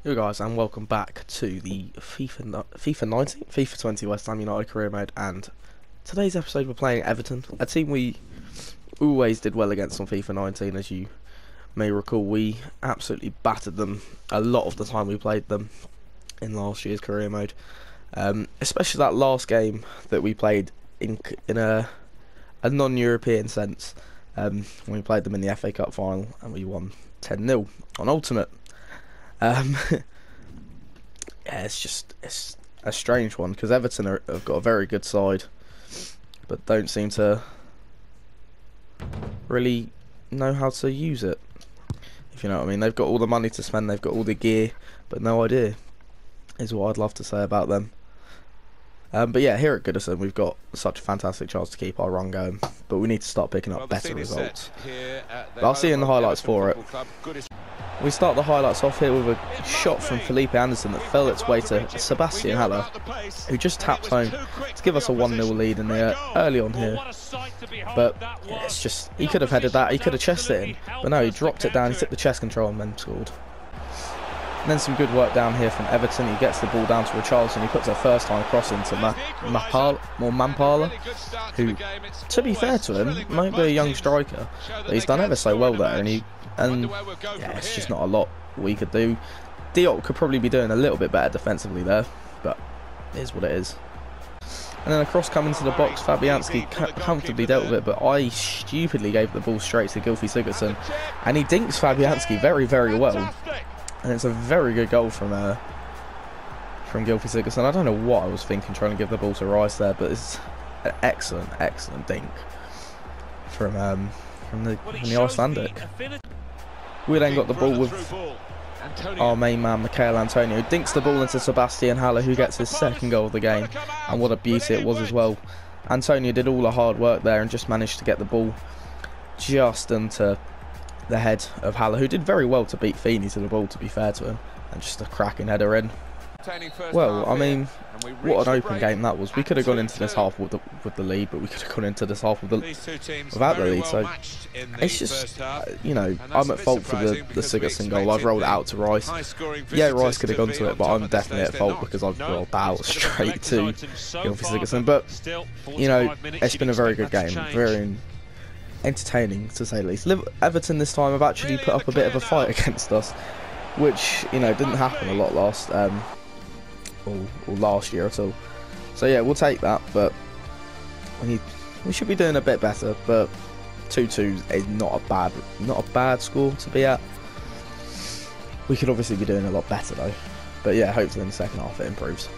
Hey guys, and welcome back to the FIFA 20 West Ham United career mode. And today's episode we're playing Everton, a team we always did well against on FIFA 19. As you may recall, we absolutely battered them a lot of the time we played them in last year's career mode, especially that last game that we played in a non-European sense, when we played them in the FA Cup final and we won 10-0 on Ultimate. Yeah, it's a strange one because Everton have got a very good side, but don't seem to really know how to use it, if you know what I mean. They've got all the money to spend, they've got all the gear, but no idea is what I'd love to say about them. But yeah, here at Goodison we've got such a fantastic chance to keep our run going, but we need to start picking up better results. I'll see you in the highlights for it. We start the highlights off here with a shot from Felipe Anderson that fell its way to Sebastian Haller, who just tapped home to give us a 1-0 lead in the early on here. But yeah, it's just, he could have headed that, he could have chested it in, but no, he dropped it down, he took the chest control and then scored. And then some good work down here from Everton. He gets the ball down to Richarlison. He puts a first time cross into Mampala, who, to be fair to him, might be a young striker, but he's done ever so well there. And yeah, it's just not a lot we could do. Diop could probably be doing a little bit better defensively there, but it is what it is. And then a cross coming to the box. Fabianski comfortably dealt with it, but I stupidly gave the ball straight to Gylfi Sigurdsson, and he dinks Fabianski very, very well. And it's a very good goal from Gylfi Sigurdsson. I don't know what I was thinking trying to give the ball to Rice there, but it's an excellent dink from the Icelandic. We then got the ball with our main man, Michael Antonio, dinks the ball into Sebastian Haller, who gets his second goal of the game, and what a beauty it was as well. Antonio did all the hard work there and just managed to get the ball just into the head of Haller, who did very well to beat Feeney to the ball, to be fair to him, and just a cracking header in. Well, I mean, what an open game that was. We could have gone into this half with the lead, but we could have gone into this half without the lead. So it's just, you know, I'm at fault for the Sigurdsson goal. I've rolled it out to Rice. Yeah, Rice could have gone to it, but I'm definitely at fault because I've rolled out straight to Gylfi Sigurdsson. But, you know, it's been a very good game. Very entertaining, to say the least. Everton this time have actually put up a bit of a fight against us, which, you know, didn't happen a lot last year at all. So yeah, we'll take that, but we should be doing a bit better. But 2-2 is not a bad score to be at. We could obviously be doing a lot better though. But yeah, hopefully in the second half it improves.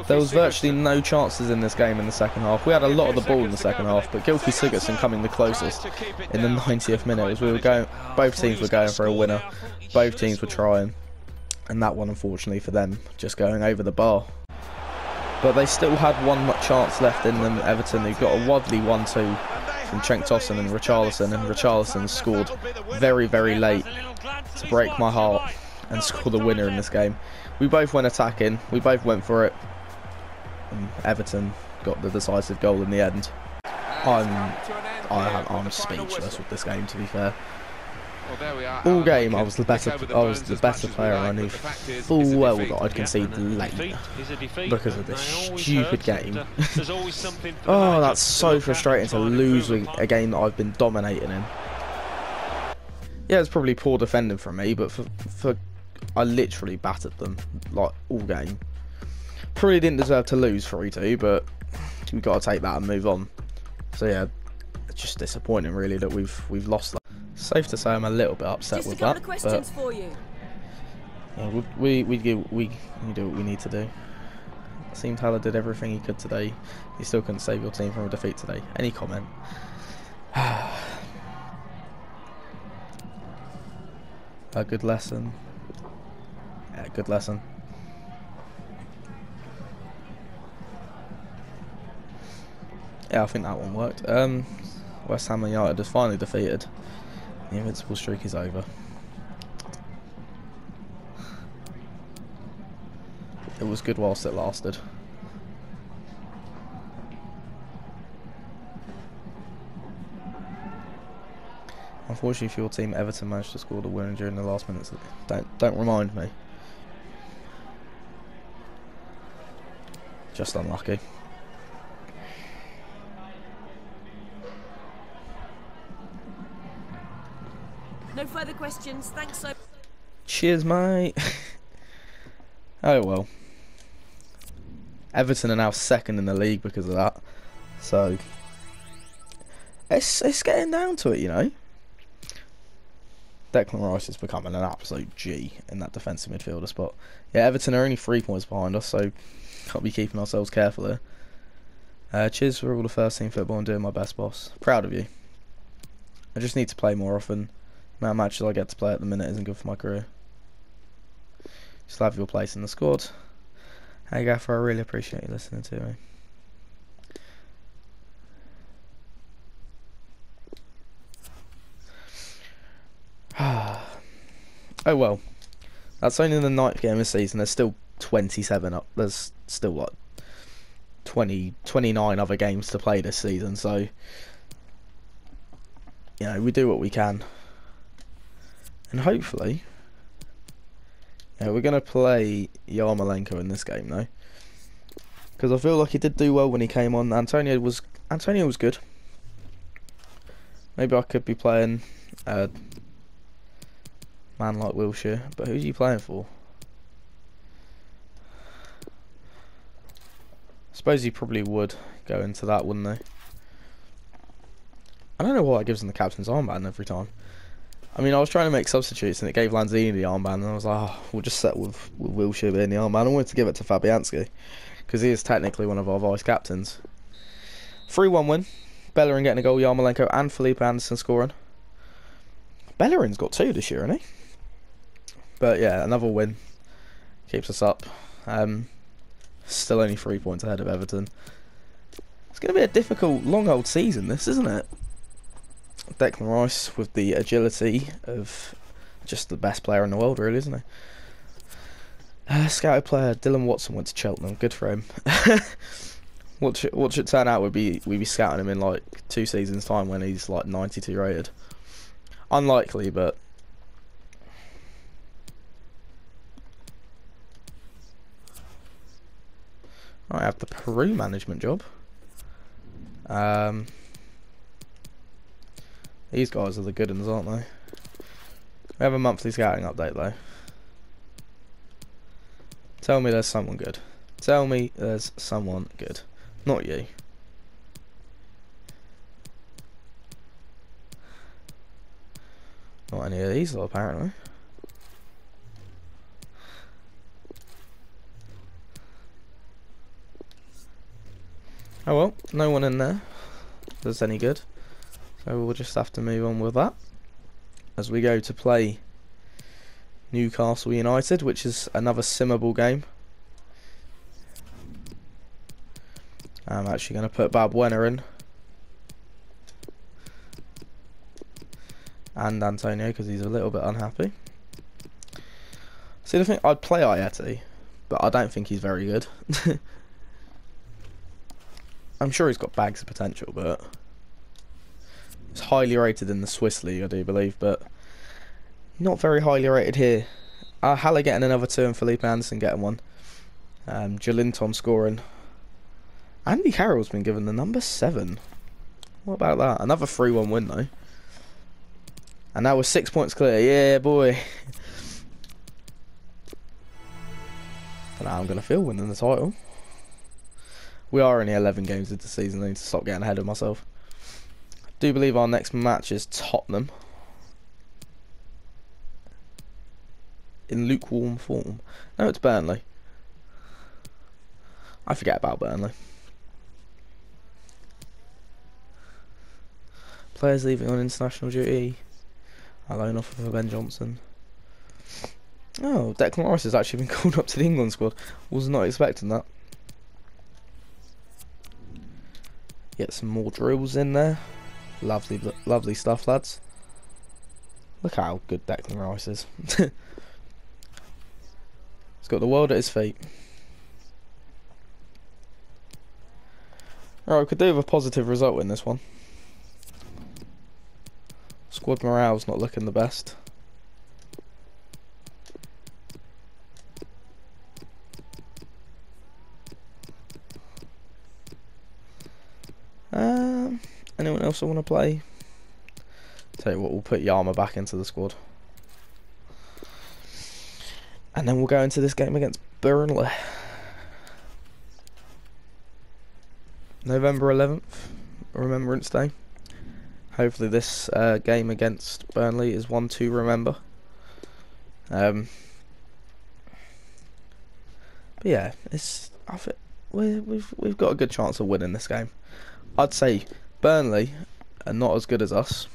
There was virtually no chances in this game in the second half. We had a lot of the ball in the second half, but Gylfi Sigurdsson coming the closest in the 90th minute as we were going. Both teams were going for a winner. Both teams were trying, and that one, unfortunately for them, just going over the bar. But they still had one chance left in them. Everton, who got a lovely 1-2 from Cenk Tosun and Richarlison scored very, very late to break my heart and score the winner in this game. We both went attacking. We both went for it. And Everton got the decisive goal in the end. I'm speechless with this game, to be fair. All game I was the better player, and I knew full well that I'd concede late because of this stupid game. Oh, that's so frustrating to lose a game that I've been dominating in. Yeah, it's probably poor defending from me, but for I literally battered them like all game. Probably didn't deserve to lose 3-2, but we've got to take that and move on. So yeah, it's just disappointing really that we've lost that. Safe to say I'm a little bit upset with that. But yeah, we do what we need to do. It seemed Haller did everything he could today. He still couldn't save your team from a defeat today. Any comment? A good lesson. Yeah, good lesson. Yeah, I think that one worked. West Ham United is finally defeated. The invincible streak is over. It was good whilst it lasted. Unfortunately for your team, Everton managed to score the winner during the last minutes. Don't remind me. Just unlucky. No further questions. Thanks so. Cheers, mate. Oh well. Everton are now second in the league because of that. So it's getting down to it, you know. Declan Rice is becoming an absolute G in that defensive midfielder spot. Yeah, Everton are only 3 points behind us, so can't be keeping ourselves careful here. Cheers for all the first team football and doing my best, boss. Proud of you. I just need to play more often. The amount of matches I get to play at the minute isn't good for my career. Just love your place in the squad. Hey Gaffer, I really appreciate you listening to me. Oh well. That's only the 9th game of the season. There's still 27 up. There's still like 29 other games to play this season, so you know, we do what we can. And hopefully, yeah, we're gonna play Yarmolenko in this game though, because I feel like he did do well when he came on. Antonio was good. Maybe I could be playing a man like Wilshere, but who's he playing for? I suppose he probably would go into that, wouldn't he? I don't know why it gives him the captain's armband every time. I mean, I was trying to make substitutes and it gave Lanzini the armband, and I was like, oh, we'll just settle with Wilshere being the armband. I wanted to give it to Fabianski because he is technically one of our vice captains. 3-1 win. Bellerin getting a goal, Yarmolenko and Felipe Anderson scoring. Bellerin's got 2 this year, hasn't he? But yeah, another win keeps us up. Still only 3 points ahead of Everton. It's going to be a difficult, long old season, this, isn't it? Declan Rice with the agility of just the best player in the world, really, isn't he? Scouted player Dylan Watson went to Cheltenham. Good for him. What should turn out would be we'd be scouting him in like 2 seasons' time when he's like 92 rated. Unlikely, but I have the Peru management job. These guys are the good ones, aren't they? We have a monthly scouting update though. Tell me there's someone good. Tell me there's someone good. Not you. Not any of these, though, apparently. Oh well, no one in there that's any good. So we'll just have to move on with that as we go to play Newcastle United, which is another simmable game. I'm actually going to put Balbuena in and Antonio because he's a little bit unhappy. See, the thing, I'd play Ayeti, but I don't think he's very good. I'm sure he's got bags of potential, but he's highly rated in the Swiss league, I do believe, but not very highly rated here. Haller getting another 2 and Felipe Anderson getting 1. Jolinton scoring. Andy Carroll's been given the number 7. What about that? Another 3-1 win though. And now we're 6 points clear. Yeah, boy. Don't know how I'm going to feel winning the title. We are only 11 games into the season. I need to stop getting ahead of myself. I do believe our next match is Tottenham. In lukewarm form. No, it's Burnley. I forget about Burnley. Players leaving on international duty. A loan offer for Ben Johnson. Oh, Declan Rice has actually been called up to the England squad. Was not expecting that. Get some more drills in there. Lovely, lovely stuff, lads. Look how good Declan Rice is. He's got the world at his feet. Alright, we could do with a positive result in this one. Squad morale's not looking the best. Anyone else I want to play? Tell you what, we'll put Yama back into the squad. And then we'll go into this game against Burnley. November 11th, Remembrance Day. Hopefully this game against Burnley is one to remember. But yeah, I think we've got a good chance of winning this game. I'd say Burnley are not as good as us,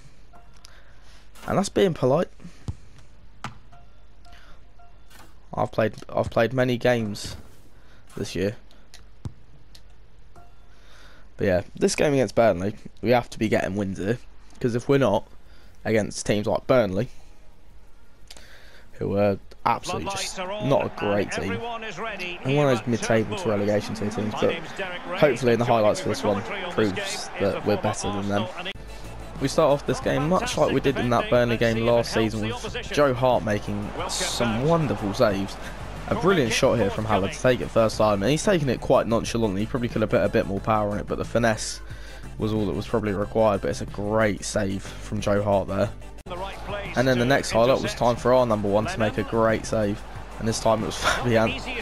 and that's being polite. I've played many games this year, but yeah, this game against Burnley, we have to be getting wins here, because if we're not, against teams like Burnley, who are absolutely just not a great team, and one of those mid-table to relegation tier teams, but hopefully in the highlights for this one proves that we're better than them. We start off this game much like we did in that Burnley game last season, with Joe Hart making some wonderful saves. A brilliant shot here from Haller to take it first time, and he's taking it quite nonchalantly. He probably could have put a bit more power on it, but the finesse was all that was probably required. But it's a great save from Joe Hart there. And then the next highlight was time for our number one to make a great save, and this time it was Fabianski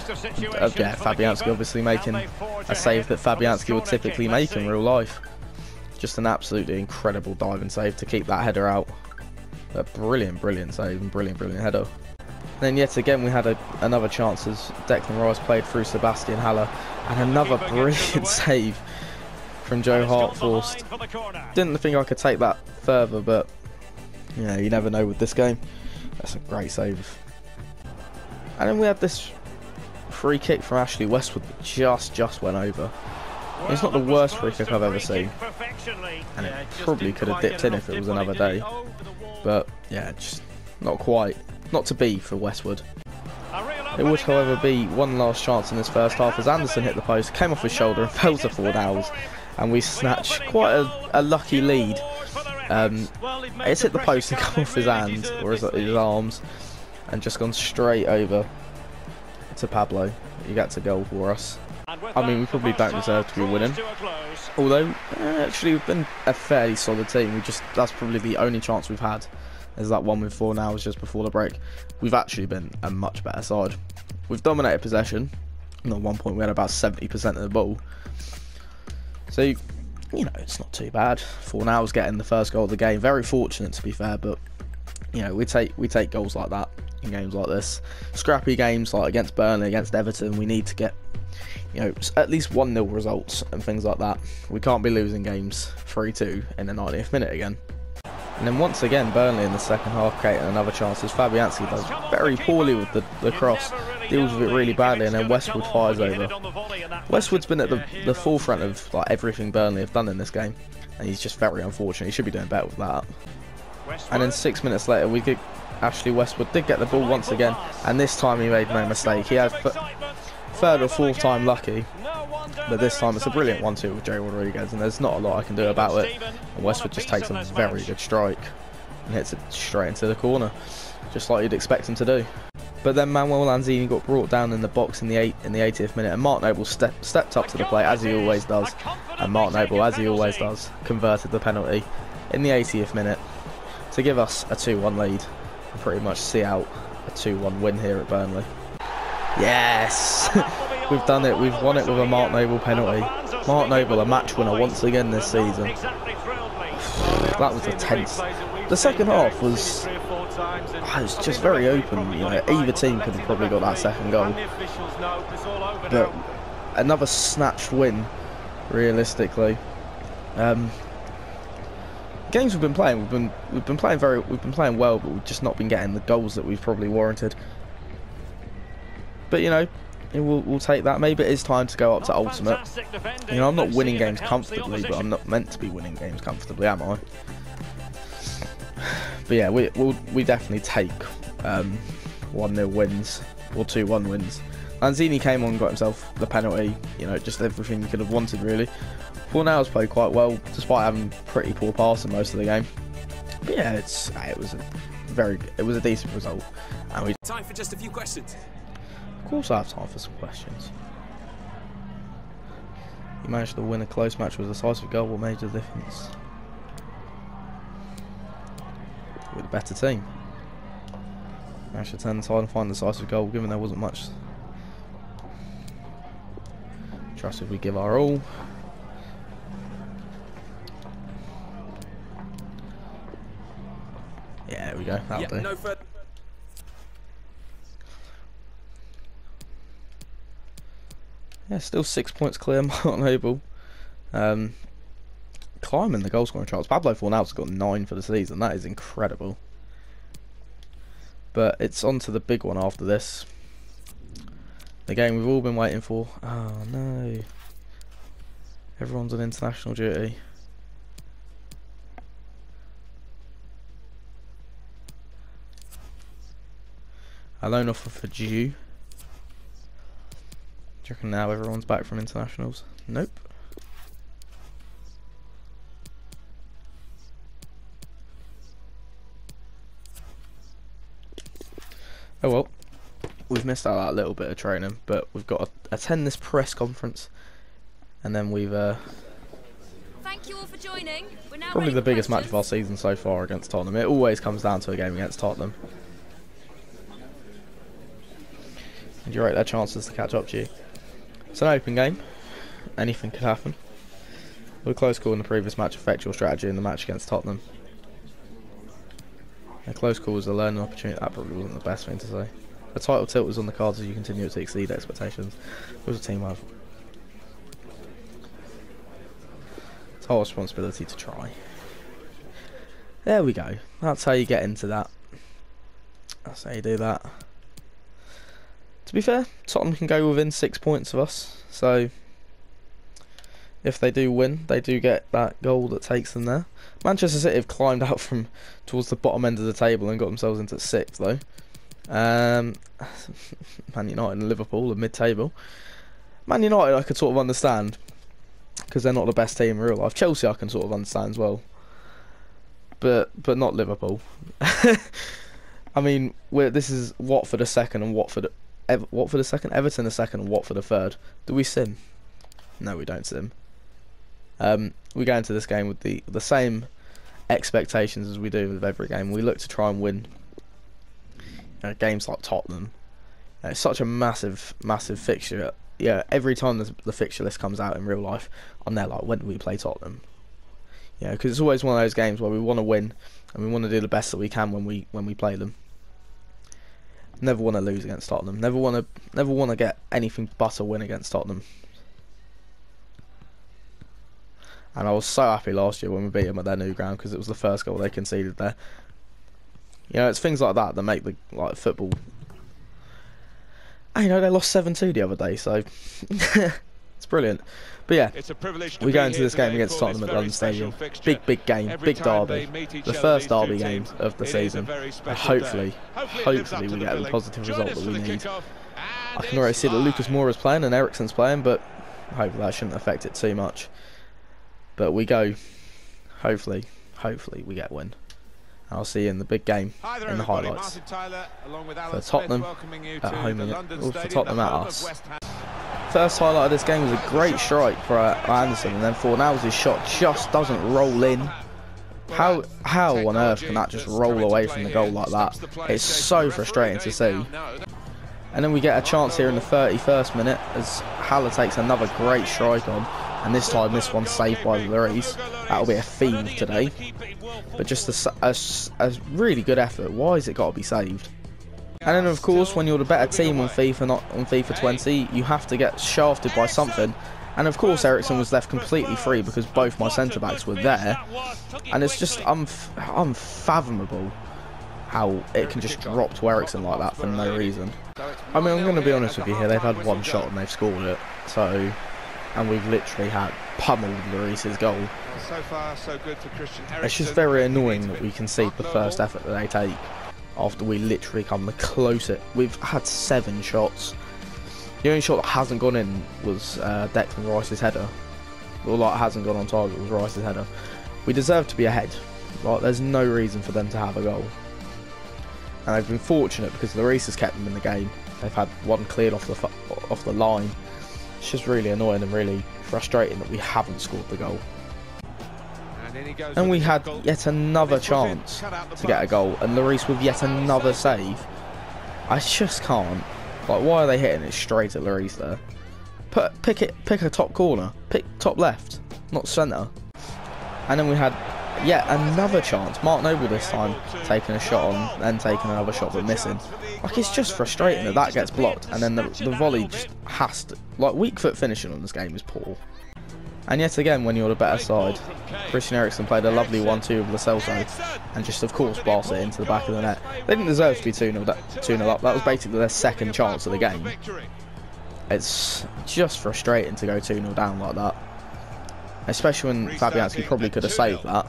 obviously making a save that Fabianski would typically make in real life. Just an absolutely incredible diving save to keep that header out. A brilliant save and brilliant header. Then yet again we had another chance as Declan Rice played through Sebastian Haller, and another brilliant save from Joe Hart forced. Didn't think I could take that further, but yeah, you never know with this game. That's a great save. And then we had this free kick from Ashley Westwood that just went over. It's not the worst free kick I've ever seen, and it probably could have dipped in if it was another day, but yeah, just not quite, not to be for Westwood. It would however be one last chance in this first half as Anderson hit the post, came off his shoulder and fell to Fornals, and we snatched quite a lucky lead. It's hit the post and come off his hand, or his arms, and just gone straight over to Pablo. He gets a goal for us. I mean, we probably don't deserve to be winning, although actually we've been a fairly solid team. That's probably the only chance we've had, is that one with Fornals just before the break. We've actually been a much better side. We've dominated possession, and at one point we had about 70% of the ball, so you know, it's not too bad. Fornals getting the first goal of the game, very fortunate to be fair, but you know, we take goals like that in games like this. Scrappy games like against Burnley, against Everton, we need to get, you know, at least 1-0 results and things like that. We can't be losing games 3-2 in the 90th minute again. And then once again, Burnley in the second half creating another chance as Fabianski does very poorly with the cross, deals with it really badly, and then Westwood fires over. Westwood's been at the forefront of like everything Burnley have done in this game, and he's just very unfortunate. He should be doing better with that. And then 6 minutes later, Ashley Westwood did get the ball once again, and this time he made no mistake. He had third or fourth time lucky, but this time it's a brilliant 1-2 with Jay Rodriguez, and there's not a lot I can do about it. And Westwood just takes a very good strike and hits it straight into the corner, just like you'd expect him to do. But then Manuel Lanzini got brought down in the box in the 80th minute, and Mark Noble stepped up to the plate as he always does, and Mark Noble, as he always does, converted the penalty in the 80th minute to give us a 2-1 lead and pretty much see out a 2-1 win here at Burnley. Yes! We've done it. We've won it with a Mark Noble penalty. Mark Noble, a match winner once again this season. That was a tense. The second half was just very open. You know, either team could have probably got that second goal. But another snatched win, realistically. Games we've been playing, we've been playing well, but we've just not been getting the goals that we've probably warranted. But you know, we'll take that. Maybe it is time to go up to ultimate. You know, I'm not winning games comfortably, but I'm not meant to be winning games comfortably, am I? But yeah, we definitely take 1-0 wins or 2-1 wins. Lanzini came on and got himself the penalty. You know, just everything you could have wanted really. Fornals played quite well despite having pretty poor passing most of the game. But yeah, it was a decent result. And time for just a few questions. Of course I have time for some questions. You managed to win a close match with a decisive goal. What made the difference? We're the better team. Managed to turn the tide and find the decisive goal, given there wasn't much. Trusted we give our all. Yeah, there we go. That'll do. No further. Yeah, still 6 points clear, Martin Noble. Climbing the goal scoring charts. Pablo Fornal's got 9 for the season. That is incredible. But it's on to the big one after this. The game we've all been waiting for. Oh no. Everyone's on international duty. A loan offer for Jew. Do you reckon now everyone's back from internationals? Nope. Oh well, we've missed out that little bit of training, but we've got to attend this press conference, and then we've Thank you all for joining. We're now probably ready the for biggest match of our questions. season so far against Tottenham. It always comes down to a game against Tottenham. And you rate their chances to catch up to you. It's an open game. Anything could happen. With a close call in the previous match affect your strategy in the match against Tottenham? A close call was a learning opportunity. That probably wasn't the best thing to say. A title tilt was on the cards as you continue to exceed expectations. It was a team have. It's our responsibility to try. There we go. That's how you get into that. That's how you do that. To be fair, Tottenham can go within 6 points of us. So if they do win, they do get that goal that takes them there. Manchester City have climbed out from towards the bottom end of the table and got themselves into 6th though. Man United and Liverpool are mid-table. Man United I could sort of understand because they're not the best team in real life. Chelsea I can sort of understand as well, but not Liverpool. I mean, this is Watford a second and Watford a second, Everton a second and Watford a third. Do we sim? No, we don't sim. We go into this game with the same expectations as we do with every game. We look to try and win games like Tottenham. It's such a massive fixture. Yeah, every time the fixture list comes out in real life, I'm there like, when do we play Tottenham? Yeah, because it's always one of those games where we want to win and we want to do the best that we can when we play them. Never want to lose against Tottenham. Never want to get anything but a win against Tottenham. And I was so happy last year when we beat them at their new ground because it was the first goal they conceded there. You know, it's things like that that make the football. And, you know, they lost 7-2 the other day, so it's brilliant. But yeah, we go into this game against Tottenham at London Stadium. Big game, big derby. The first derby game of the season. And hopefully we get the positive result that we need. I can already see that Lucas Moura's playing and Eriksen's playing, but hopefully that shouldn't affect it too much. But we go, hopefully we get a win. And I'll see you in the big game in the highlights. For Tottenham at home, for Tottenham at us. First highlight of this game was a great strike for Anderson, and then Fornal's shot just doesn't roll in. How on earth can that just roll away from the goal like that? It's so frustrating to see. And then we get a chance here in the 31st minute as Haller takes another great strike on, and this time this one's saved by Lloris. That'll be a theme today. But just a really good effort. Why has it got to be saved? And then of course, when you're the better team on FIFA, not on FIFA 20, you have to get shafted by something. And of course Eriksen was left completely free because both my centre-backs were there. And it's just unfathomable how it can just drop to Eriksen like that for no reason. I mean, I'm going to be honest with you here, they've had one shot and they've scored it. So, and we've literally had pummeled Lloris's goal. So far, so good for Christian Eriksen. It's just very annoying that we concede the first effort that they take after we literally come the closest. We've had 7 shots. The only shot that hasn't gone in was Declan Rice's header. Or like hasn't gone on target, was Rice's header. We deserve to be ahead. Like, there's no reason for them to have a goal. And they've been fortunate because Lloris has kept them in the game. They've had one cleared off the line. It's just really annoying and really frustrating that we haven't scored the goal. And we had yet another chance to get a goal, and Lloris with yet another save. I just can't. Like, why are they hitting it straight at Lloris there? Pick a top corner. Pick top left, not centre. And then we had yet another chance. Mark Noble this time taking a shot on, then taking another shot but missing. Like, it's just frustrating that that gets blocked, and then the volley just has to. Like, weak foot finishing on this game is poor. And yet again, when you're the better side, Christian Eriksen played a lovely 1-2 with the Celso, and just of course pass it into the back of the net. They didn't deserve to be 2-0 up. That was basically their second chance of the game. It's just frustrating to go 2-0 down like that, especially when Fabianski probably could have saved that.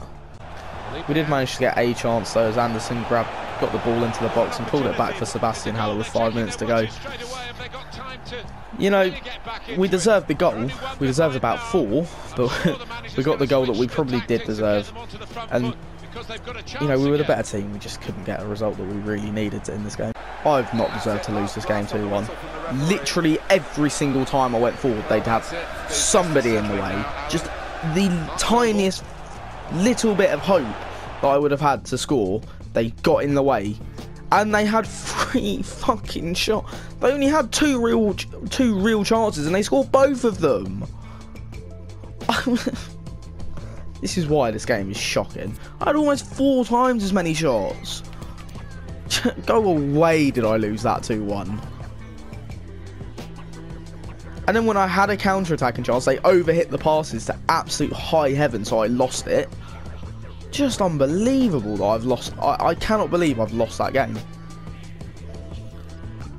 We did manage to get a chance though, as Anderson got the ball into the box and pulled it back for Sebastian Haller with 5 minutes to go. You know, we deserved the goal. We deserved about 4, but we got the goal that we probably did deserve. And, you know, we were the better team. We just couldn't get a result that we really needed in this game. I've not deserved to lose this game 2-1. Literally every single time I went forward, they'd have somebody in the way. Just the tiniest little bit of hope that I would have had to score, they got in the way. And they had 3 fucking shots. They only had two real chances, and they scored both of them. This is why this game is shocking. I had almost 4 times as many shots. Go away, did I lose that 2-1? And then when I had a counter-attacking chance, they overhit the passes to absolute high heaven, so I lost it. Just unbelievable that I've lost. I cannot believe I've lost that game.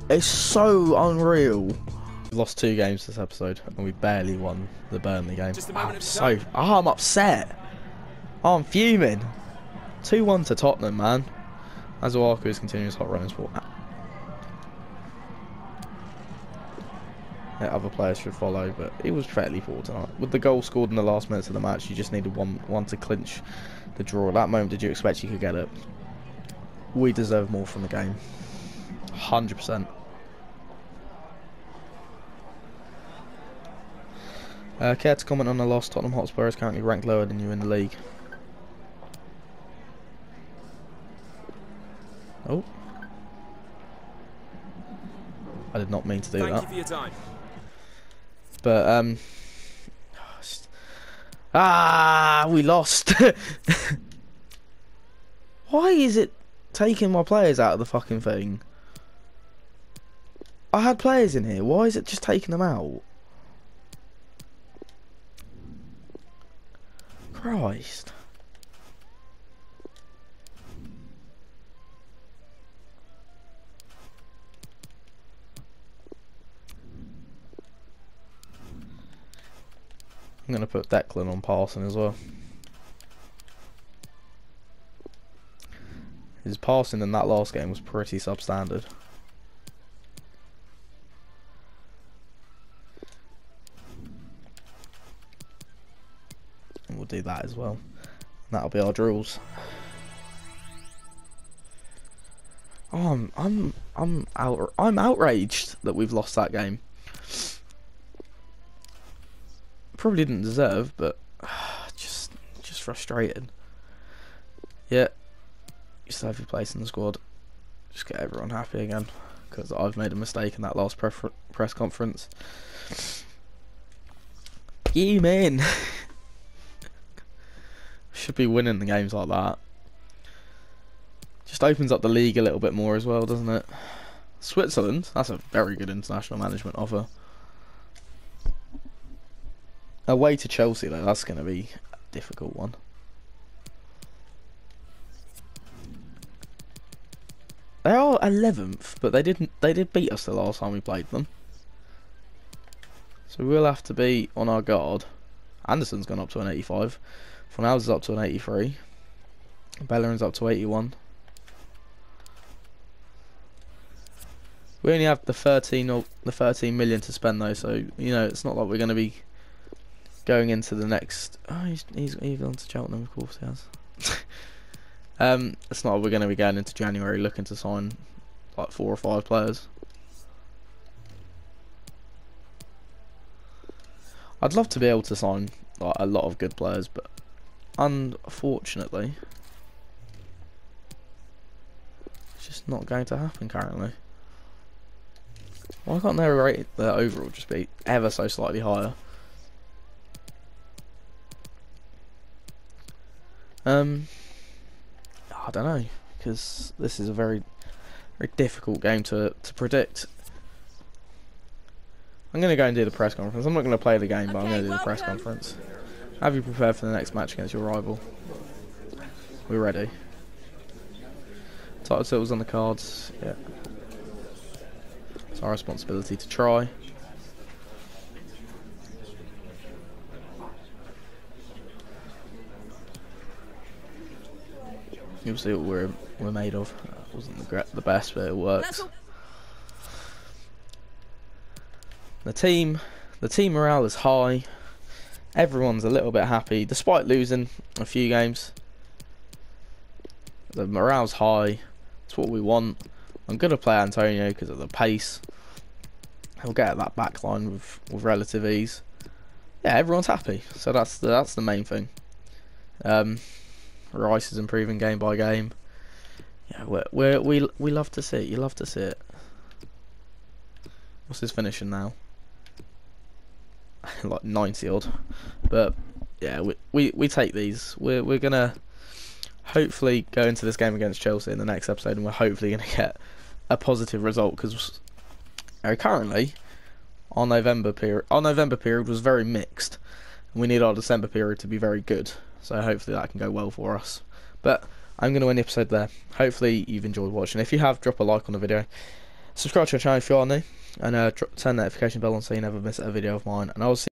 It's so unreal. We've lost 2 games this episode, and we barely won the Burnley game. I'm upset. I'm fuming. 2-1 to Tottenham, man. As Oaku is continuing his hot run in sport. Yeah, other players should follow, but it was fairly poor tonight. With the goal scored in the last minutes of the match, you just needed one to clinch the draw. At that moment, did you expect you could get it? We deserve more from the game. 100%. Care to comment on the loss? Tottenham Hotspur is currently ranked lower than you in the league. Oh. I did not mean to do that. Thank you for your time. But, we lost. Why is it taking my players out of the fucking thing? I had players in here. Why is it just taking them out? Christ. I'm going to put Declan on passing as well. His passing in that last game was pretty substandard. And we'll do that as well. And that'll be our drills. Oh, I'm outraged that we've lost that game. Probably didn't deserve, but just frustrated. Yeah, you still have your place in the squad. Just get everyone happy again, because I've made a mistake in that last press conference. You man, should be winning the games like that. Just opens up the league a little bit more as well, doesn't it? Switzerland, that's a very good international management offer. Away to Chelsea though, that's going to be a difficult one. They are 11th, but they did beat us the last time we played them. So we'll have to be on our guard. Anderson's gone up to an 85. Fornals is up to an 83. Bellerin's up to 81. We only have the 13 million to spend though, so you know it's not like we're going to be going into the next. Oh, he's gone to Cheltenham, of course he has. It's not like we're going to be going into January looking to sign like 4 or 5 players. I'd love to be able to sign like a lot of good players, but unfortunately, it's just not going to happen currently. Why can't their rate, their overall, just be ever so slightly higher? I don't know, because this is a very, very difficult game to predict. I'm going to go and do the press conference. I'm not going to play the game, but I'm going to do the press conference. Have you prepared for the next match against your rival? We're ready. Title titles on the cards. Yeah. It's our responsibility to try. You'll see what we're made of. That wasn't the best, but it works. The team morale is high. Everyone's a little bit happy, despite losing a few games. The morale's high. It's what we want. I'm gonna play Antonio because of the pace. He'll get at that back line with relative ease. Yeah, everyone's happy. So that's the main thing. Rice is improving game by game. Yeah, we love to see it. You love to see it. What's his finishing now? Like 90 odd. But yeah, we take these. We're gonna hopefully go into this game against Chelsea in the next episode, and we're hopefully gonna get a positive result, because currently our November period was very mixed, and we need our December period to be very good. So hopefully that can go well for us. But I'm going to end the episode there. Hopefully you've enjoyed watching. If you have, drop a like on the video. Subscribe to our channel if you are new. And turn the notification bell on so you never miss a video of mine. And I'll see